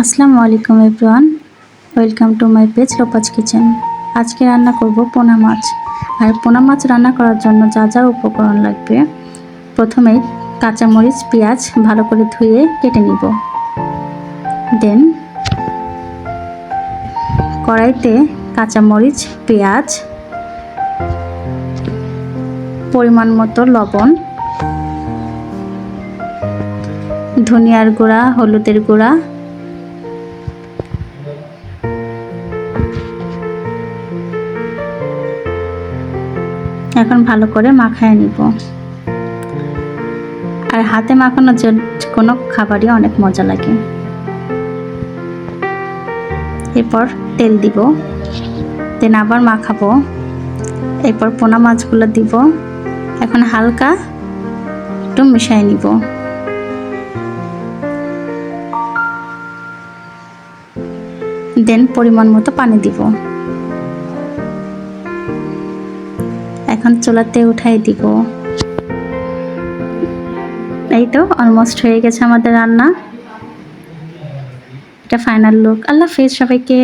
আসসালামু আলাইকুম everyone, welcome to my page Ropaz kitchen. আজকে রান্না করব পোনা মাছ। আর পোনা মাছ রান্না করার জন্য যা যা উপকরণ লাগবে, প্রথমেই কাঁচামরিচ পেঁয়াজ ভালো করে ধুয়ে কেটে নিব। দেন কড়াইতে কাঁচামরিচ পেঁয়াজ, পরিমাণ মতো লবণ, ধনিয়ার গুঁড়া, হলুদের গুঁড়া, এখন ভালো করে মাখায় নিব। আর হাতে মাখানো যে কোনো খাবারই অনেক মজা লাগে। এরপর তেল দিব, দেন আবার মাখাবো। এরপর পোনা মাছগুলো দিব, এখন হালকা একটু মিশিয়ে নিব। দেন পরিমাণ মতো পানি দিব। এখন চুলাতে উঠাই দিব। এই তো অলমোস্ট হয়ে গেছে আমাদের রান্না। এটা ফাইনাল লুক। আল্লাহ হাফেজ সবাইকে।